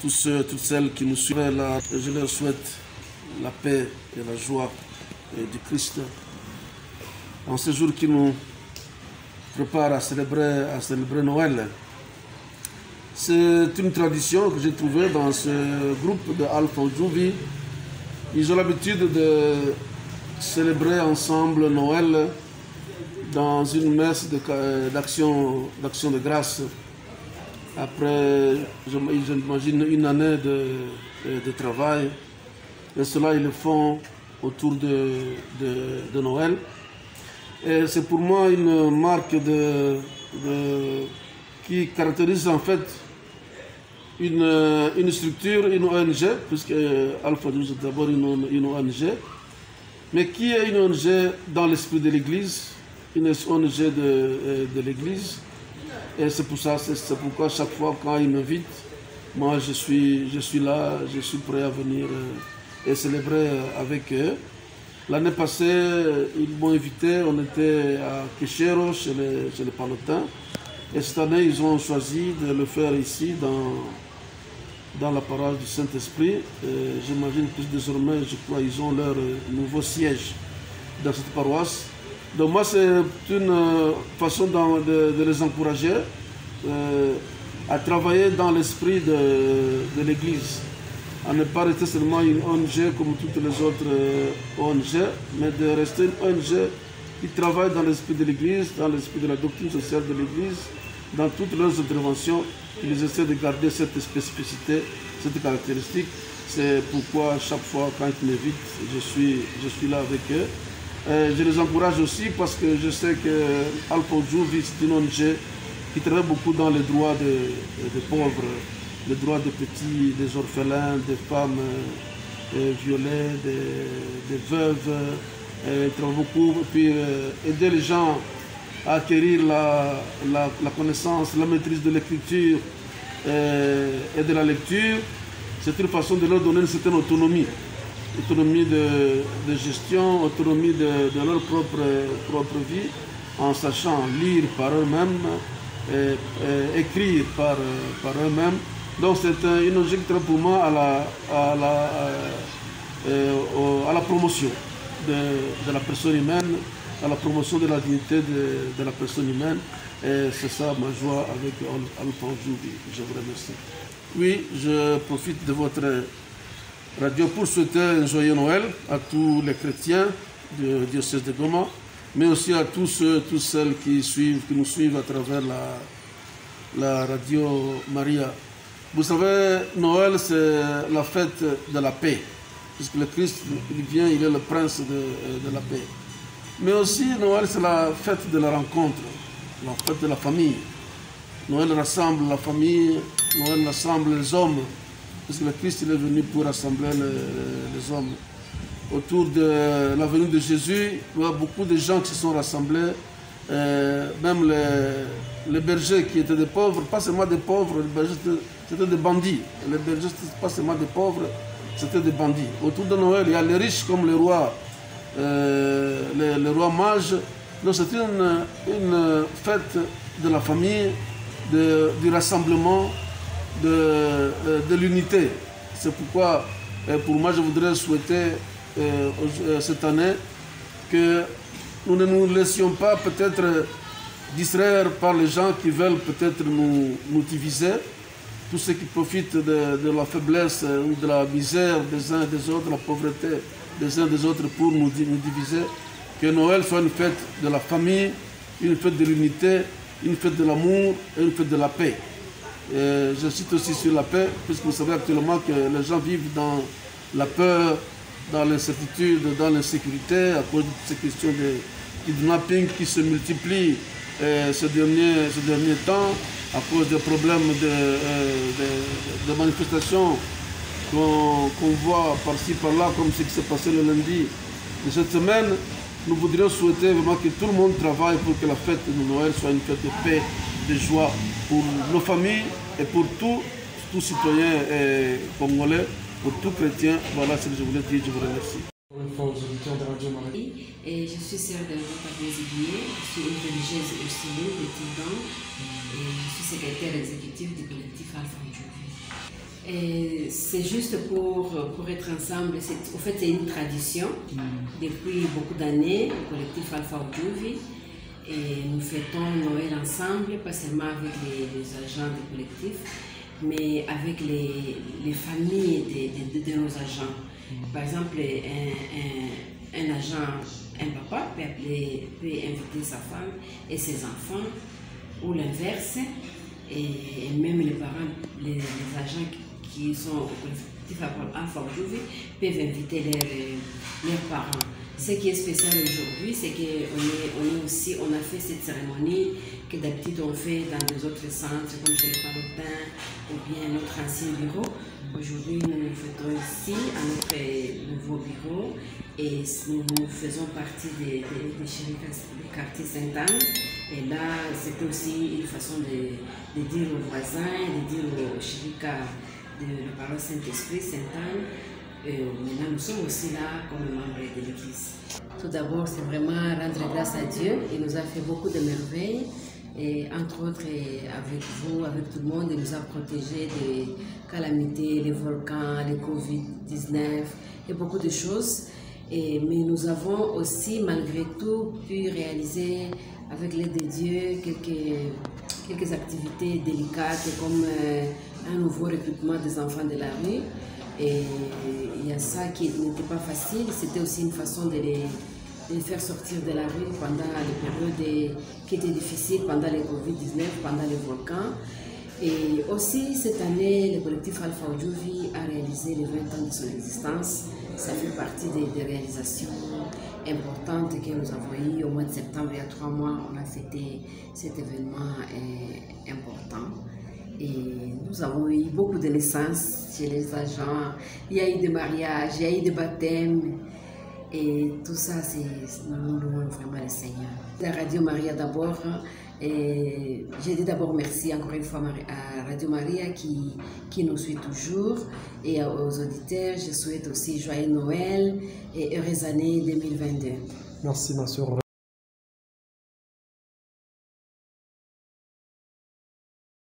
tous ceux, toutes celles qui nous suivent là. Je leur souhaite la paix et la joie du Christ en ce jour qui nous prépare à célébrer Noël. C'est une tradition que j'ai trouvée dans ce groupe de Alpha Juvi. Ils ont l'habitude de célébrer ensemble Noël dans une messe d'action de grâce. Après, j'imagine une année de travail. Et cela, ils le font autour de Noël. Et c'est pour moi une marque qui caractérise en fait une structure, une ONG, puisque Alpha Juvi est d'abord une ONG, mais qui est une ONG dans l'esprit de l'Église, une ONG de l'Église. Et c'est pourquoi chaque fois quand ils m'invitent, moi je suis là, je suis prêt à venir et célébrer avec eux. L'année passée, ils m'ont invité, on était à Quechero, chez les Palotins. Et cette année, ils ont choisi de le faire ici, dans la paroisse du Saint-Esprit. J'imagine que désormais, je crois, ils ont leur nouveau siège dans cette paroisse. Donc moi, c'est une façon de les encourager à travailler dans l'esprit de l'Église, à ne pas rester seulement une ONG comme toutes les autres ONG, mais de rester une ONG qui travaille dans l'esprit de l'Église, dans l'esprit de la doctrine sociale de l'Église, dans toutes leurs interventions. Ils essaient de garder cette spécificité, cette caractéristique. C'est pourquoi chaque fois quand ils m'invitent, je suis là avec eux. Je les encourage aussi parce que je sais que Alpha Juvi, c'est une ONG qui travaille beaucoup dans les droits des pauvres, les droits des petits, des orphelins, des femmes violées, des veuves. Ils travaillent beaucoup pour aider les gens à acquérir la connaissance, la maîtrise de l'écriture et de la lecture. C'est une façon de leur donner une certaine autonomie. Autonomie de gestion, autonomie de leur propre vie, en sachant lire par eux-mêmes, écrire par eux-mêmes. Donc c'est une logique très pour moi à la promotion de la personne humaine, à la promotion de la dignité de la personne humaine. Et c'est ça ma joie avec Alpha Juvi. Je vous remercie. Oui, je profite de votre radio pour souhaiter un joyeux Noël à tous les chrétiens du diocèse de Goma, mais aussi à toutes celles qui nous suivent à travers la radio Maria. Vous savez, Noël, c'est la fête de la paix, puisque le Christ, il est le prince de la paix. Mais aussi, Noël, c'est la fête de la rencontre, la fête de la famille. Noël rassemble la famille, Noël rassemble les hommes, parce que le Christ il est venu pour rassembler les hommes. Autour de la venue de Jésus, il y a beaucoup de gens qui se sont rassemblés, même les bergers qui étaient des pauvres, pas seulement des pauvres, les bergers c'était des bandits. Les bergers c'était pas seulement des pauvres, c'était des bandits. Autour de Noël, il y a les riches comme les rois mages. Donc c'est une fête de la famille, du rassemblement, de l'unité. C'est pourquoi, pour moi, je voudrais souhaiter cette année que nous ne nous laissions pas peut-être distraire par les gens qui veulent peut-être nous diviser, tous ceux qui profitent de la faiblesse ou de la misère des uns et des autres, la pauvreté des uns et des autres pour nous diviser. Que Noël soit une fête de la famille, une fête de l'unité, une fête de l'amour et une fête de la paix. Je cite aussi sur la paix, puisque vous savez actuellement que les gens vivent dans la peur, dans l'incertitude, dans l'insécurité, à cause de ces questions de kidnapping qui se multiplient ces derniers temps, à cause des problèmes de manifestations qu'on voit par-ci, par-là, comme ce qui s'est passé le lundi de cette semaine. Nous voudrions souhaiter vraiment que tout le monde travaille pour que la fête de Noël soit une fête de paix, de joie pour nos familles et pour tous citoyens congolais, pour tout chrétien. Voilà ce que je voulais dire. Je vous remercie. Une fois aux auditeurs de Radio Maria. Et je suis sœur de Agnès Iguier, je suis une religieuse ursuline de Tildan et je suis secrétaire exécutive du collectif Alpha Djovi. C'est juste pour être ensemble, au fait c'est une tradition depuis beaucoup d'années, le collectif Alpha Djovi. Et nous fêtons Noël ensemble, pas seulement avec les agents du collectif, mais avec les familles de nos agents. Par exemple, un agent, un papa peut inviter sa femme et ses enfants, ou l'inverse, et même les parents, les agents qui sont au collectif Alpha Djovi peuvent inviter leurs parents. Ce qui est spécial aujourd'hui, c'est qu'on a fait cette cérémonie que d'habitude on fait dans des autres centres, comme chez les Palotins ou bien notre ancien bureau. Aujourd'hui, nous nous fêtons ici, à notre nouveau bureau, et nous faisons partie des quartier Sainte-Anne. Et là, c'était aussi une façon de dire aux voisins, de dire aux chérikas de la paroisse Saint-Esprit, Sainte-Anne. Maintenant, nous sommes aussi là comme membres de l'Église. Tout d'abord, c'est vraiment rendre grâce à Dieu. Il nous a fait beaucoup de merveilles. Et entre autres, avec vous, avec tout le monde, il nous a protégés des calamités, les volcans, les Covid-19 et beaucoup de choses. Mais nous avons aussi, malgré tout, pu réaliser, avec l'aide de Dieu, quelques activités délicates comme un nouveau recrutement des enfants de la rue. Et il y a ça qui n'était pas facile, c'était aussi une façon de les faire sortir de la rue pendant les périodes qui étaient difficiles, pendant les Covid-19, pendant les volcans. Et aussi cette année, le collectif Alpha Djovi a réalisé les 20 ans de son existence. Ça fait partie des réalisations importantes que nous avons eues au mois de septembre. Il y a 3 mois, on a fêté cet événement important. Et nous avons eu beaucoup de naissances chez les agents, il y a eu des mariages, il y a eu des baptêmes. Et tout ça, nous louons vraiment le Seigneur. La Radio Maria d'abord, j'ai dit d'abord merci encore une fois à Radio Maria qui nous suit toujours. Et aux auditeurs, je souhaite aussi joyeux Noël et heureuse année 2022. Merci ma soeur.